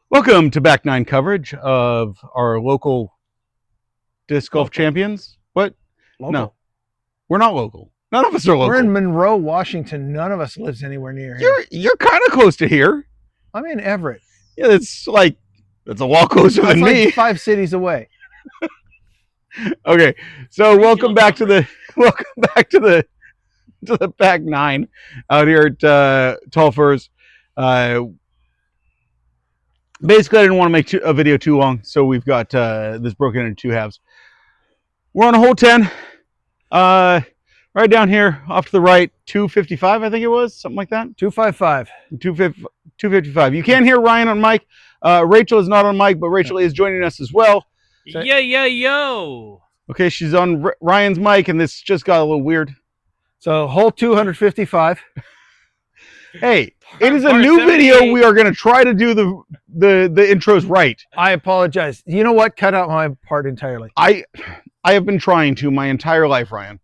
Welcome to Back Nine coverage of our local disc golf champions. What? Local. No, we're not local. None of us are local. We're in Monroe, Washington. None of us lives anywhere near here. You're kind of close to here. I'm in Everett. Yeah, it's a lot closer than like me. 5 cities away. Okay, so welcome back to the Back Nine out here at Tall Firs. Basically, I didn't want to make a video too long, so we've got this broken into two halves. We're on a hole 10, right down here off to the right, 255, I think it was, something like that. 255. 255. You can't hear Ryan on mic. Rachel is not on mic, but Rachel is joining us as well. Yo. Okay, she's on Ryan's mic, and this just got a little weird. So hole 255. Hey, it is a new video. We are going to try to do the intros right. I apologize. You know what? Cut out my part entirely. I have been trying to my entire life, Ryan.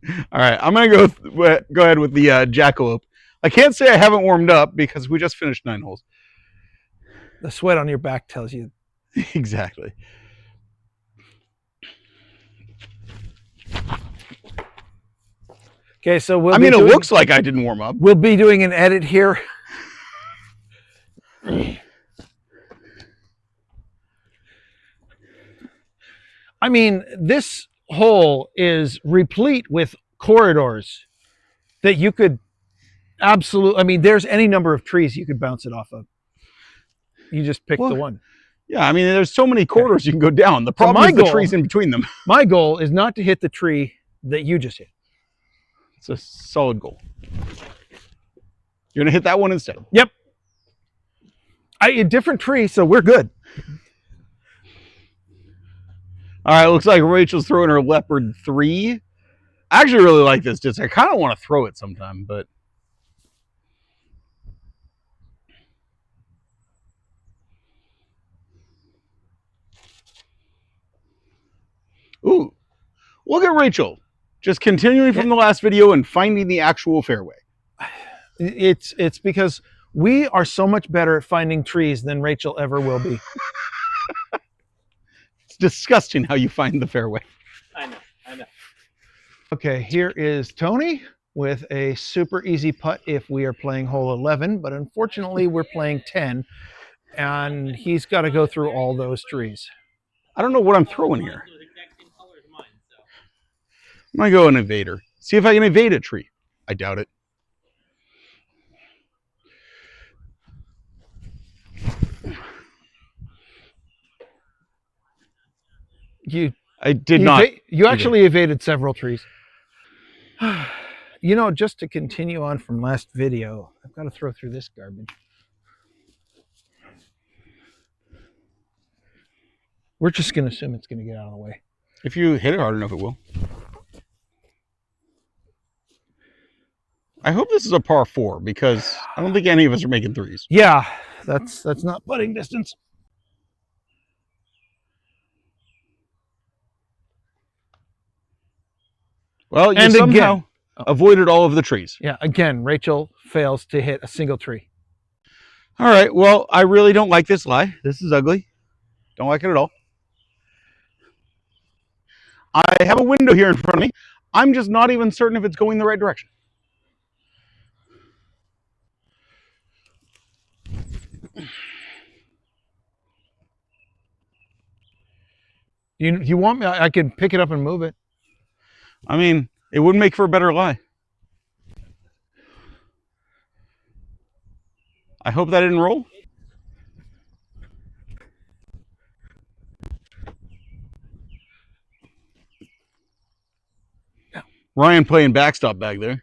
All right, I'm going to go ahead with the jackalope. I can't say I haven't warmed up because we just finished 9 holes. The sweat on your back tells you. Exactly. Okay, so it looks like I didn't warm up. We'll be doing an edit here. I mean, this hole is replete with corridors that you could absolutely, I mean, there's any number of trees you could bounce it off of. You just pick the one. Yeah, I mean, there's so many corridors you can go down. The problem is the trees in between them. My goal is not to hit the tree that you just hit. It's a solid goal. You're going to hit that one instead. Yep. A different tree, so we're good. All right, looks like Rachel's throwing her Leopard 3. I actually really like this disc. I kind of want to throw it sometime, but... Ooh, look at Rachel. Just continuing from the last video and finding the actual fairway. It's because we are so much better at finding trees than Rachel ever will be. It's disgusting how you find the fairway. I know. Okay, here is Tony with a super easy putt if we are playing hole 11, but unfortunately we're playing 10, and he's got to go through all those trees. I don't know what I'm throwing here. I'm going to go an evader. See if I can evade a tree. I doubt it. I did not. You actually evaded several trees. You know, just to continue on from last video, I've got to throw through this garbage. We're just going to assume it's going to get out of the way. If you hit it hard enough, it will. I hope this is a par 4 because I don't think any of us are making threes. Yeah, that's not putting distance. Well, you somehow avoided all of the trees. Yeah, again, Rachel fails to hit a single tree. All right, well, I really don't like this lie. This is ugly. Don't like it at all. I have a window here in front of me. I'm just not even certain if it's going the right direction. You want me? I can pick it up and move it. I mean, it would make for a better lie. I hope that didn't roll. Ryan playing backstop back there.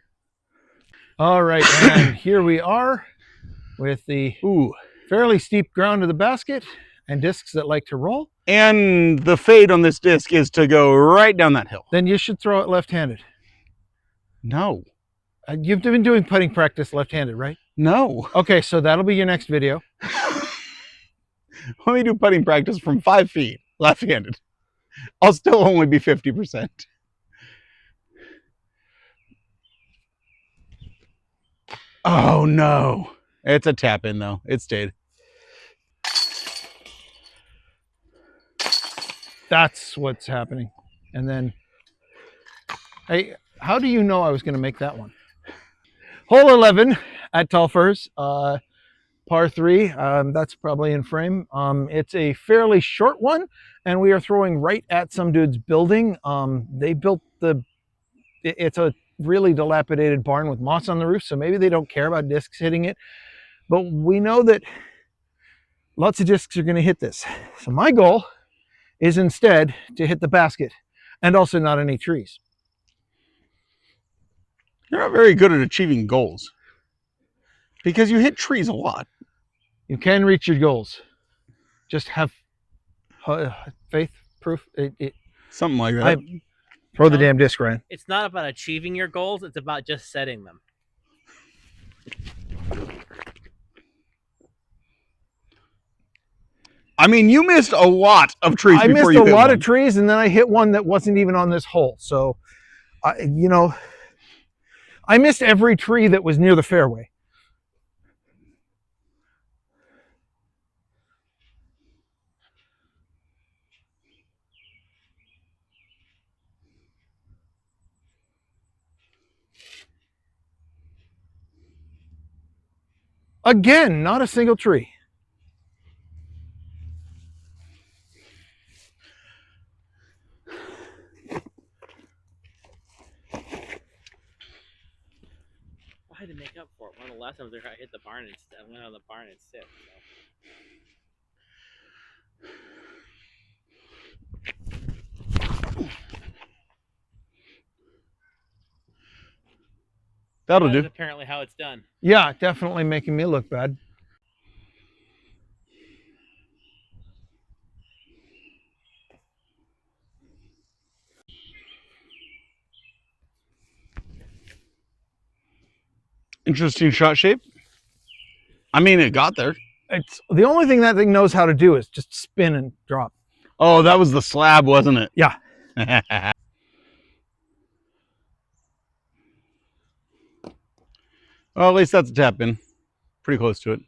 All right, and here we are with the fairly steep ground of the basket and discs that like to roll. And the fade on this disc is to go right down that hill. Then you should throw it left-handed. No. You've been doing putting practice left-handed, right? No. Okay, so that'll be your next video. Let me do putting practice from 5 feet, left-handed. I'll still only be 50%. Oh, no. It's a tap in though. It stayed. That's what's happening. And then, hey, how do you know I was going to make that one? Hole 11 at Tall Firs, par 3. That's probably in frame. It's a fairly short one, and we are throwing right at some dude's building. They built it's a really dilapidated barn with moss on the roof, so maybe they don't care about discs hitting it. But we know that lots of discs are going to hit this. So my goal is instead to hit the basket and also not any trees. You're not very good at achieving goals because you hit trees a lot. You can reach your goals. Just have faith, proof. Something like that. Throw the damn disc, Ryan. It's not about achieving your goals. It's about just setting them. I mean, you missed a lot of trees. I missed a lot of trees, and then I hit one that wasn't even on this hole. So, you know, I missed every tree that was near the fairway. Again, not a single tree. I had to make up for it. One of the last times I hit the barn and I went on the barn and sit. So. That'll do. That's apparently how it's done. Yeah, definitely making me look bad. Interesting shot shape. I mean, it got there. It's the only thing that thing knows how to do is just spin and drop. Oh, that was the slab, wasn't it? Yeah. Well, at least that's a tap in. Pretty close to it.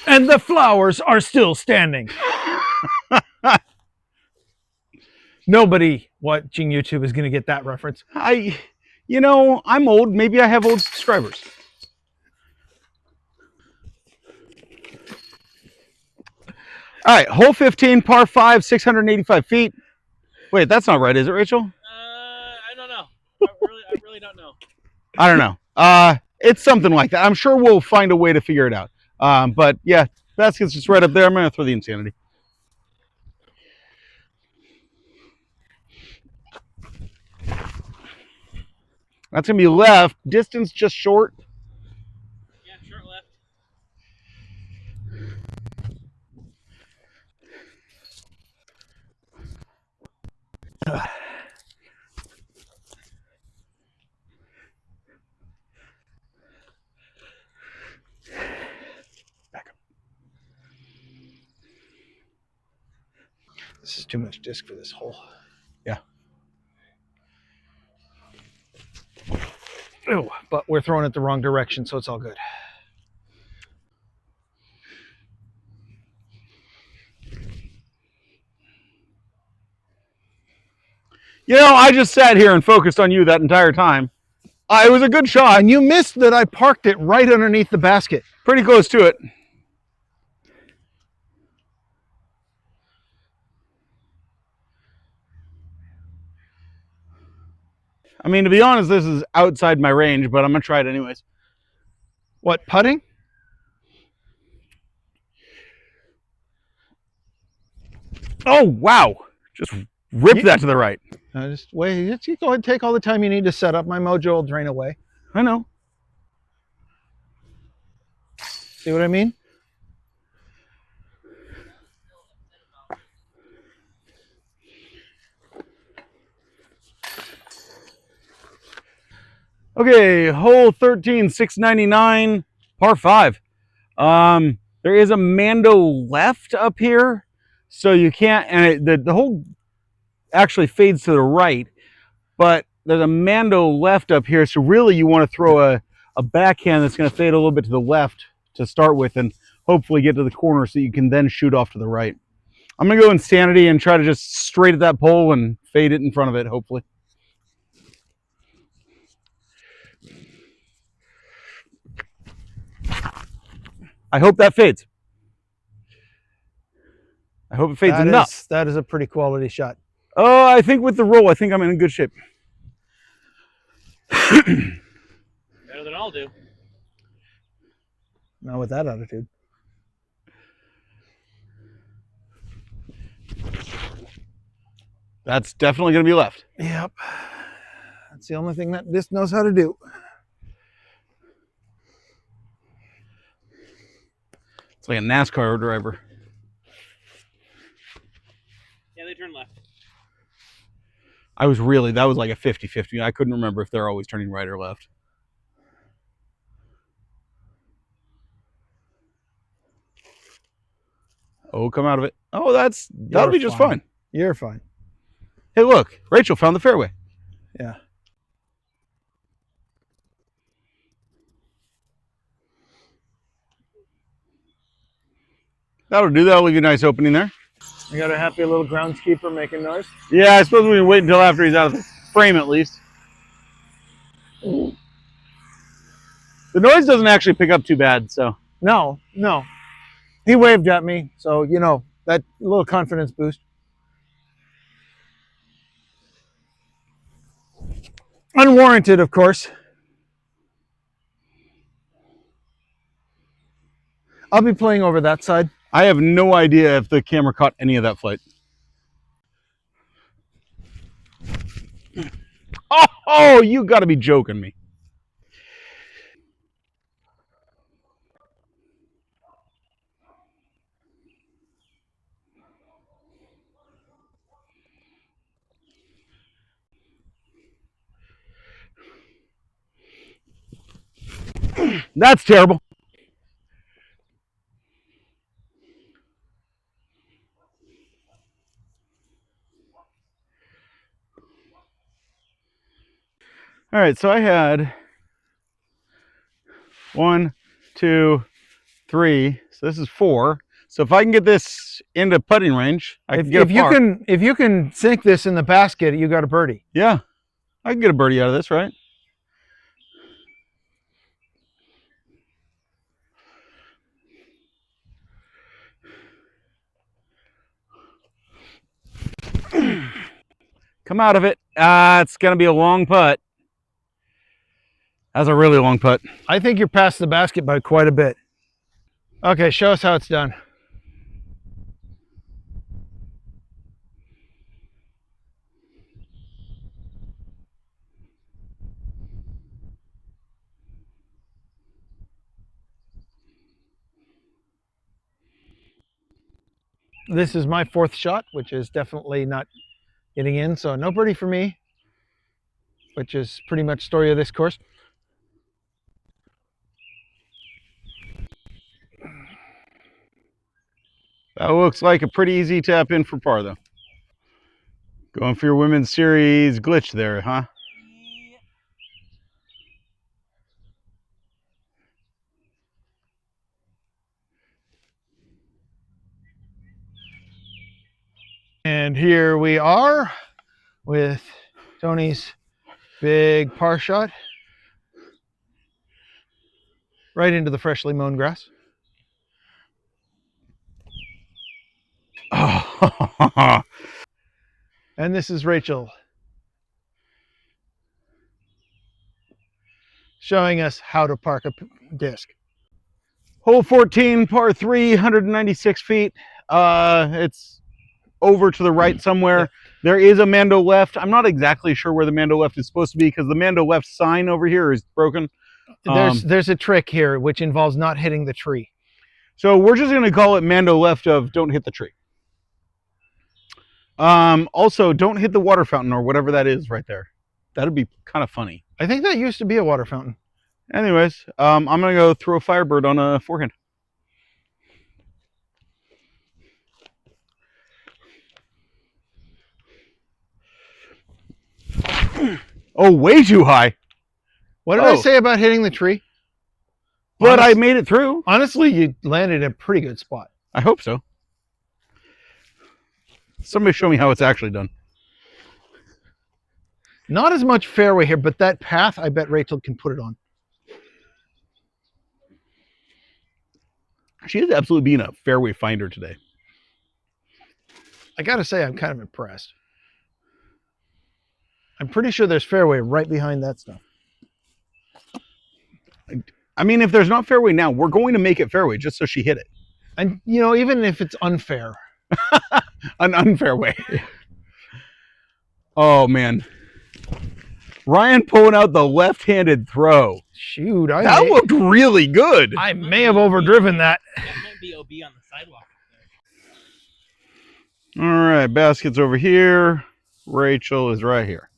And the flowers are still standing. Nobody watching YouTube is going to get that reference. You know, I'm old. Maybe I have old subscribers. All right, hole 15, par 5, 685 feet. Wait, that's not right, is it, Rachel? I don't know. I really don't know. I don't know. It's something like that. I'm sure we'll find a way to figure it out. But yeah, basket's just right up there. I'm going to throw the insanity. That's going to be left. Distance just short. Yeah, short left. Back up. This is too much disc for this hole. Yeah. Ew, but we're throwing it the wrong direction, so it's all good. You know, I just sat here and focused on you that entire time. It was a good shot. And you missed that I parked it right underneath the basket. Pretty close to it. I mean, to be honest, this is outside my range, but I'm going to try it anyways. What, putting? Oh, wow. Just ripped that to the right. Just wait. Just go ahead and take all the time you need to set up. My mojo will drain away. I know. See what I mean? Okay, hole 13, 699, par 5. There is a Mando left up here, so you can't, and the hole actually fades to the right, but there's a Mando left up here, so really you want to throw a backhand that's going to fade a little bit to the left to start with, and hopefully get to the corner so you can then shoot off to the right. I'm going to go Insanity and try to just straight at that pole and fade it in front of it, hopefully. I hope that fades. I hope it fades enough. That is a pretty quality shot. Oh, I think with the roll, I think I'm in good shape. Better than I'll do. Not with that attitude. That's definitely going to be left. Yep. That's the only thing that this knows how to do. It's like a NASCAR driver. Yeah, they turn left. That was like a 50-50. I couldn't remember if they're always turning right or left. Oh, come out of it. Oh, that'll be just fine. You're fine. Hey, look, Rachel found the fairway. Yeah. That'll do. That'll leave you a nice opening there. You got a happy little groundskeeper making noise? Yeah, I suppose we can wait until after he's out of the frame at least. The noise doesn't actually pick up too bad, so. No. He waved at me, so, you know, that little confidence boost. Unwarranted, of course. I'll be playing over that side. I have no idea if the camera caught any of that flight. Oh, you got to be joking me. That's terrible. All right, so I had 1, 2, 3. So this is 4. So if I can get this into putting range, I can get a par. If you can sink this in the basket, you got a birdie. Yeah, I can get a birdie out of this, right? Come out of it. It's going to be a long putt. That's a really long putt. I think you're past the basket by quite a bit. Okay, show us how it's done. This is my 4th shot, which is definitely not getting in, so no birdie for me, which is pretty much story of this course. That looks like a pretty easy tap in for par, though. Going for your women's series glitch there, huh? And here we are with Tony's big par shot right into the freshly mown grass. Oh. And this is Rachel showing us how to park a disc. Hole 14, par 3, 196 feet. It's over to the right somewhere. Yeah. There is a Mando left. I'm not exactly sure where the Mando left is supposed to be because the Mando left sign over here is broken. There's a trick here which involves not hitting the tree. So we're just going to call it Mando left of don't hit the tree. Also, don't hit the water fountain or whatever that is right there. That'd be kind of funny. I think that used to be a water fountain. Anyways, I'm going to go throw a Firebird on a forehand. Oh, way too high. What did I Oh. say about hitting the tree? But I made it through. Honestly, you landed in a pretty good spot. I hope so. Somebody show me how it's actually done. Not as much fairway here, but that path, I bet Rachel can put it on. She is absolutely being a fairway finder today. I got to say, I'm kind of impressed. I'm pretty sure there's fairway right behind that stuff. I mean, if there's not fairway now, we're going to make it fairway just so she hit it. And, you know, even if it's unfair. An unfair way. Oh, man. Ryan pulling out the left-handed throw. Shoot. That looked really good. I may have overdriven that. That might be OB on the sidewalk. All right, basket's over here. Rachel is right here.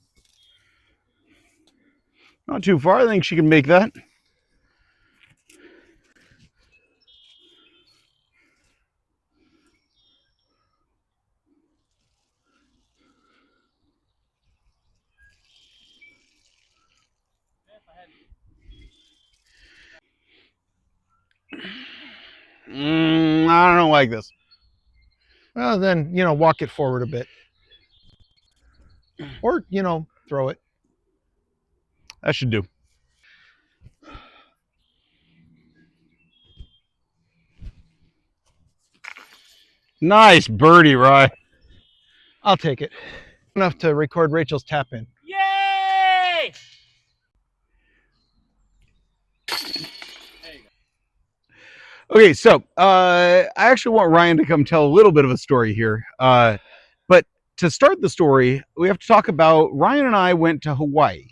Not too far. I think she can make that. I don't like this. Well, then, you know, walk it forward a bit. Or, you know, throw it. That should do. Nice birdie, Rye. I'll take it. Enough to record Rachel's tap in. Yay! Okay, so I actually want Ryan to come tell a little bit of a story here. But to start the story, we have to talk about Ryan and I went to Hawaii.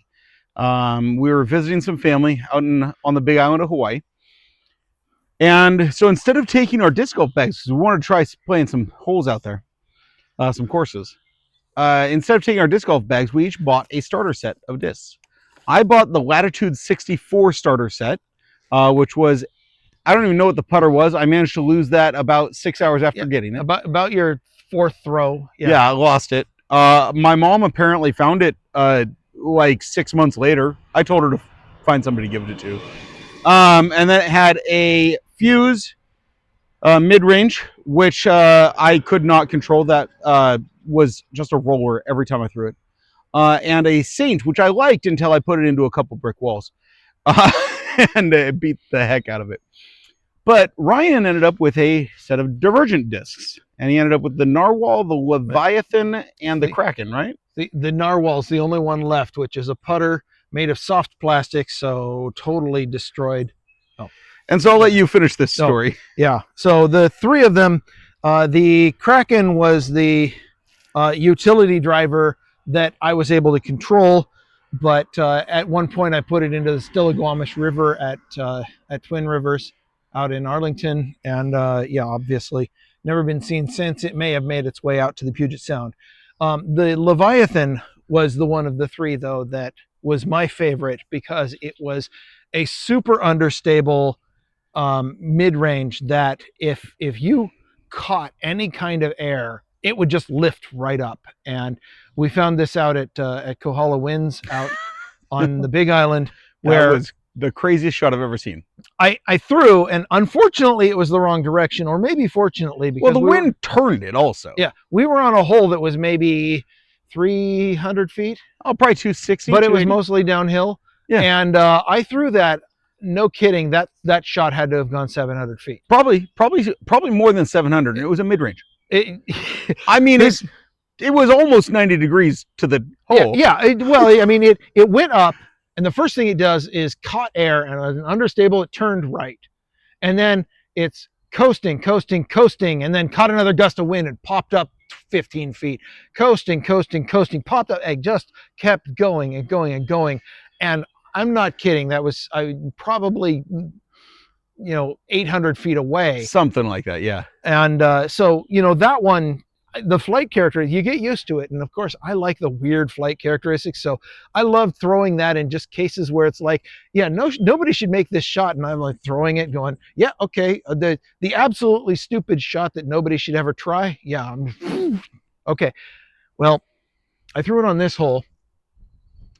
We were visiting some family out on the big island of Hawaii. And so instead of taking our disc golf bags, because we wanted to try playing some holes out there, some courses, instead of taking our disc golf bags, we each bought a starter set of discs. I bought the Latitude 64 starter set, which was, I don't even know what the putter was. I managed to lose that about 6 hours after getting it. About your fourth throw. Yeah, I lost it. My mom apparently found it like 6 months later. I told her to find somebody to give it to. And then it had a Fuse mid-range, which I could not control. That was just a roller every time I threw it. And a Saint, which I liked until I put it into a couple brick walls. And it beat the heck out of it. But Ryan ended up with a set of divergent discs. And he ended up with the Narwhal, the Leviathan, and the Kraken, right? The Narwhal's the only one left, which is a putter made of soft plastic, so totally destroyed. Oh. And so I'll let you finish this story. Yeah. So the three of them, the Kraken was the utility driver that I was able to control, but at one point I put it into the Stillaguamish River at Twin Rivers out in Arlington, and yeah, obviously never been seen since. It may have made its way out to the Puget Sound. The Leviathan was the one of the three, though, that was my favorite because it was a super understable mid-range that if you caught any kind of air, it would just lift right up. And we found this out at Kohala Winds out on the Big Island, where that was the craziest shot I've ever seen. I threw, and unfortunately it was the wrong direction, or maybe fortunately, because well, the wind turned it also. Yeah, we were on a hole that was maybe 300 feet. Oh, probably 260. But it was mostly downhill. Yeah. And I threw that, no kidding, that shot had to have gone 700 feet. Probably more than 700. It was a mid-range. I mean, it was almost 90 degrees to the hole. Yeah. Well, I mean, it went up, and the first thing it does is caught air, and as an understable, it turned right. And then it's coasting, and then caught another gust of wind and popped up 15 feet. Coasting, popped up, and just kept going and going and going. And I'm not kidding. That was probably, 800 feet away. Something like that, yeah. And so, that one, the flight character, you get used to it. And of course, I like the weird flight characteristics. So I love throwing that in just cases where it's like, yeah, nobody should make this shot. And I'm like throwing it going, yeah, okay. The absolutely stupid shot that nobody should ever try. Yeah. Okay. Well, I threw it on this hole,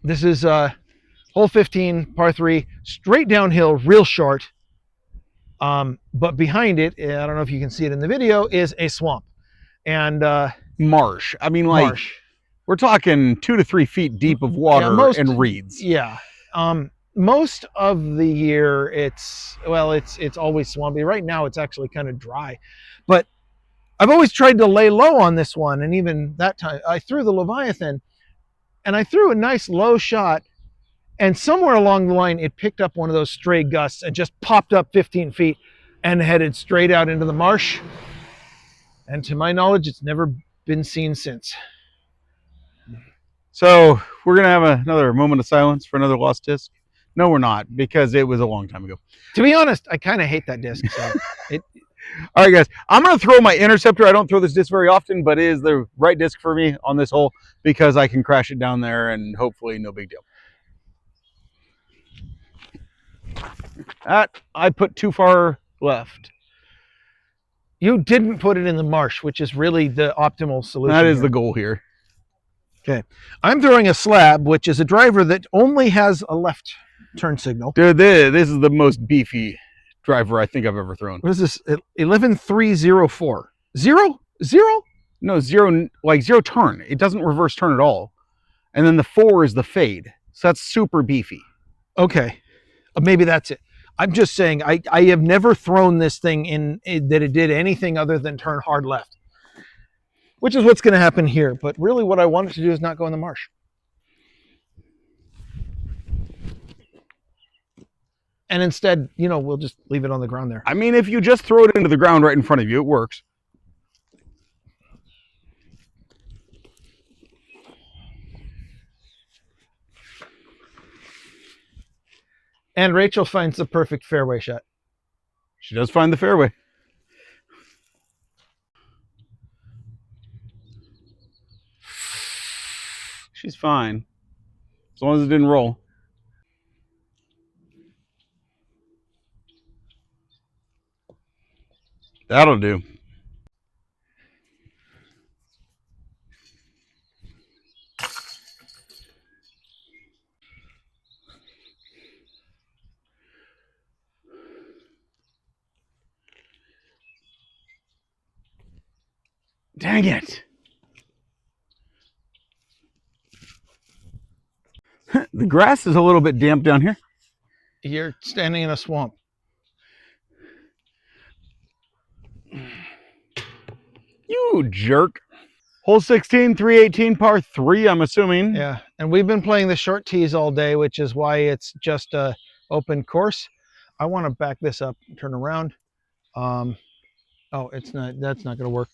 This is hole 15, par 3, straight downhill, real short. But behind it, I don't know if you can see it in the video, is a swamp and Marsh. I mean, like, marsh. we're talking 2 to 3 feet deep of water and reeds. Yeah. Most of the year it's always swampy. Right now it's actually kind of dry, but I've always tried to lay low on this one, and even that time I threw the Leviathan, and I threw a nice low shot, and somewhere along the line it picked up one of those stray gusts and just popped up 15 feet and headed straight out into the marsh. And to my knowledge, it's never been seen since. So we're gonna have another moment of silence for another lost disc. No, we're not, because it was a long time ago. To be honest, I kind of hate that disc. So All right, guys, I'm going to throw my interceptor. I don't throw this disc very often, but it is the right disc for me on this hole because I can crash it down there and hopefully no big deal. That I put too far left. You didn't put it in the marsh, which is really the optimal solution. That is the goal here. Okay. I'm throwing a slab, which is a driver that only has a left turn signal. Dude, this is the most beefy driver I think I've ever thrown. What is this? 11304. Zero? No, zero, like zero turn. It doesn't reverse turn at all. And then the 4 is the fade. So that's super beefy. Okay. Maybe that's it. I'm just saying, I have never thrown this thing in that it did anything other than turn hard left, which is what's going to happen here. But really what I wanted to do is not go in the marsh. And instead, we'll just leave it on the ground there. I mean, if you just throw it into the ground right in front of you, it works. And Rachel finds the perfect fairway shot. She does find the fairway. She's fine. As long as it didn't roll. That'll do. Dang it. The grass is a little bit damp down here. You're standing in a swamp. You jerk. Hole 16, 318, par 3, I'm assuming. Yeah, and we've been playing the short tees all day, which is why it's just a open course. I want to back this up and turn around. Oh, that's not going to work.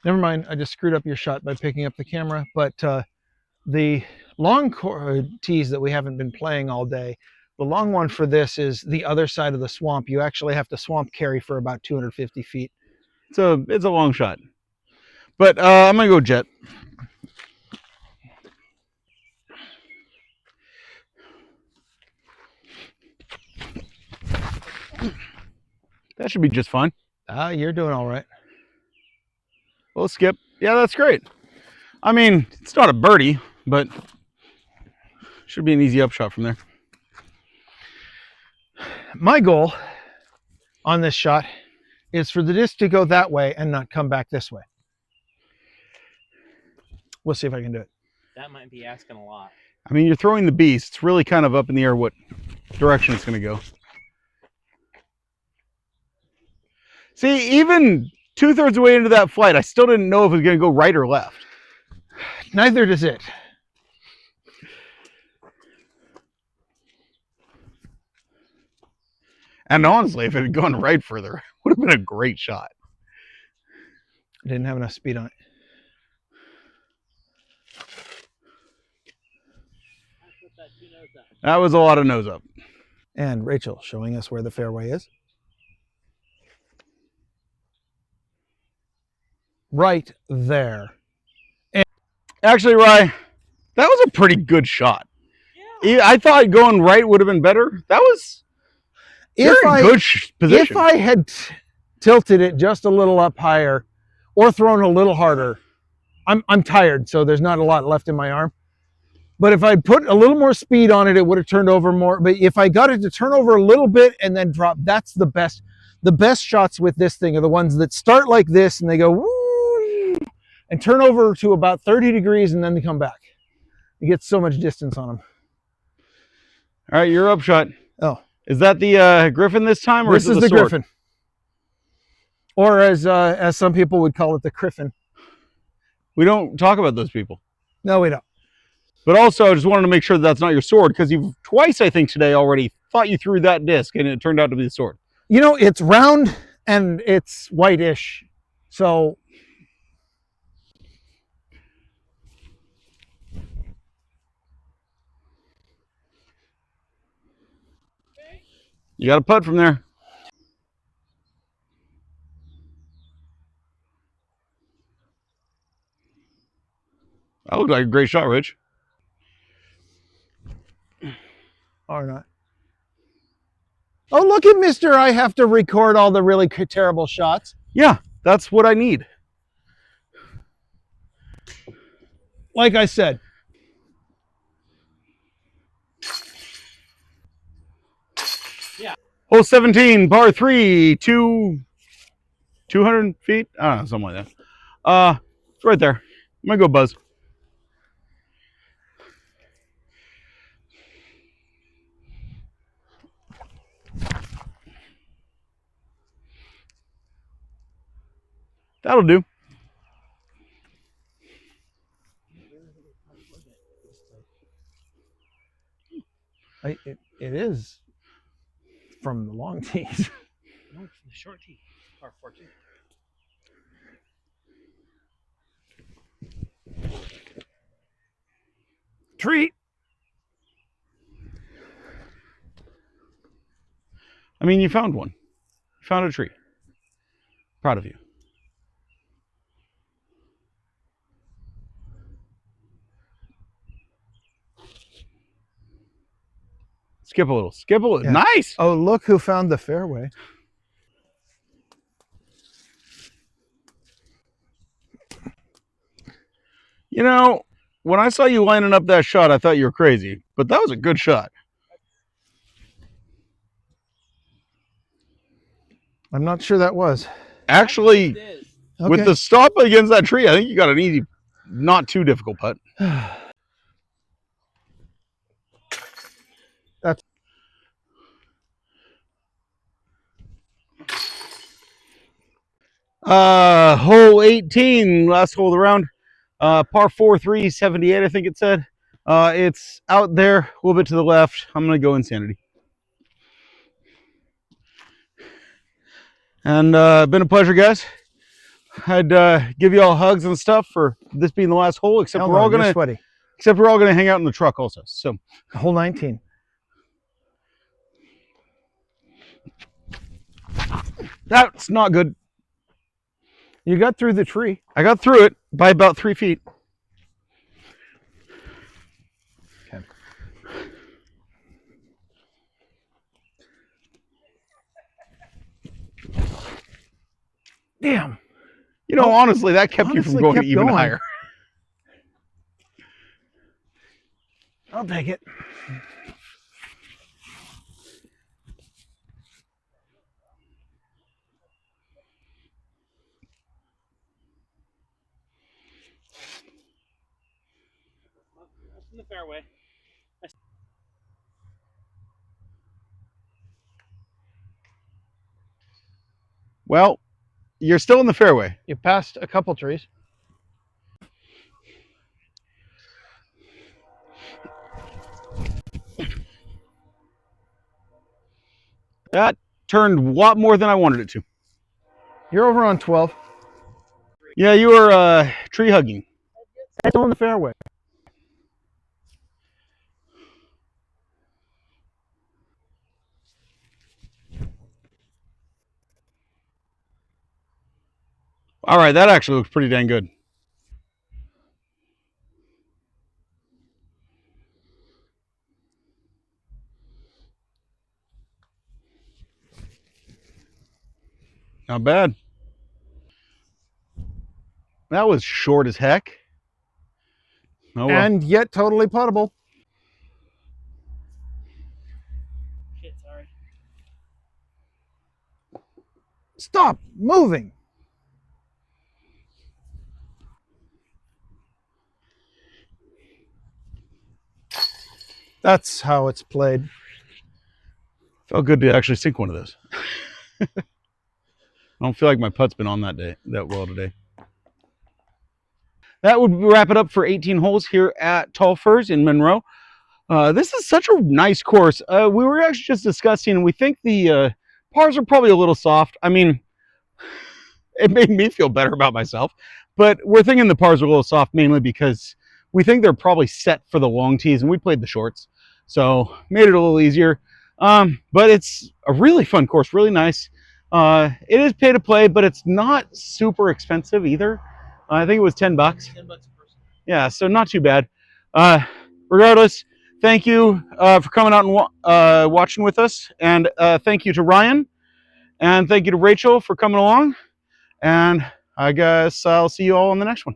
Never mind, I just screwed up your shot by picking up the camera. But the long tees that we haven't been playing all day, the long one for this is the other side of the swamp. You actually have to swamp carry for about 250 feet. So it's a long shot. But I'm going to go jet. That should be just fine. You're doing all right. We'll skip. Yeah, that's great. I mean, it's not a birdie, but should be an easy upshot from there. My goal on this shot is for the disc to go that way and not come back this way. We'll see if I can do it. That might be asking a lot. I mean, you're throwing the beast. It's really kind of up in the air what direction it's going to go. See, even 2/3 of the way into that flight, I still didn't know if it was going to go right or left. Neither does it. And honestly, if it had gone right further, it would have been a great shot. I didn't have enough speed on it. That was a lot of nose up. And Rachel showing us where the fairway is. Right there. And actually, Rye, that was a pretty good shot. Yeah. I thought going right would have been better. That was good position. If I had tilted it just a little up higher or thrown a little harder, I'm tired, so there's not a lot left in my arm. But if I put a little more speed on it, it would have turned over more. But if I got it to turn over a little bit and then drop, that's the best. The best shots with this thing are the ones that start like this and they go woo and turn over to about 30 degrees and then they come back. You get so much distance on them. All right, you're up shot. Oh, is that the Griffin this time, or this is it the sword? Griffin, or as some people would call it, the Griffin. We don't talk about those people. No, we don't. But also, I just wanted to make sure that's not your sword, because you've twice, I think, today already thought you threw that disc, and it turned out to be the sword. You know, it's round and it's whitish, so You got a putt from there. That looked like a great shot, Rich. or not. Oh, look at Mr. I have to record all the really terrible shots. Yeah, that's what I need. Like I said. Yeah. Hole 17, par 3, 200 feet? I don't know, something like that. It's right there. I'm gonna go buzz. That'll do. It is from the long tees. No, from the short tee. Par 14. Tree. I mean, you found one. You found a tree. Proud of you. Skip a little. Skip a little. Yeah. Nice. Oh, look who found the fairway. You know, when I saw you lining up that shot, I thought you were crazy, but that was a good shot. I'm not sure that was. Actually, It is. Okay. with the stop against that tree, I think you got an easy, not too difficult putt. That's hole 18, last hole of the round. Par 4, 378, I think it said. It's out there, a little bit to the left. I'm gonna go Insanity. And been a pleasure, guys. I'd give you all hugs and stuff for this being the last hole, except we're all gonna hang out in the truck also. So hole 19. that's not good. You got through the tree. I got through it by about 3 feet. Okay. Damn. You know, honestly, that kept you from going even higher. I'll take it. That's in the fairway. Well, you're still in the fairway. You passed a couple trees. That turned a lot more than I wanted it to. You're over on 12. Yeah, you were tree hugging. Still in the fairway. All right, that actually looks pretty dang good. Not bad. That was short as heck. Oh, well. and yet totally puttable. Shit, sorry. Stop moving. That's how it's played. Felt good to actually sink one of those. I don't feel like my putt's been on that well today. That would wrap it up for 18 holes here at Tall Firs in Monroe. This is such a nice course. We were actually just discussing, we think the pars are probably a little soft. I mean, it made me feel better about myself, but we're thinking the pars are a little soft mainly because we think they're probably set for the long tees, and we played the shorts, so made it a little easier. But it's a really fun course, really nice. It is pay to play, but it's not super expensive either. I think it was $10. $10 a person. Yeah, so not too bad. Regardless, thank you for coming out and watching with us, and thank you to Ryan, and thank you to Rachel for coming along, and I guess I'll see you all on the next one.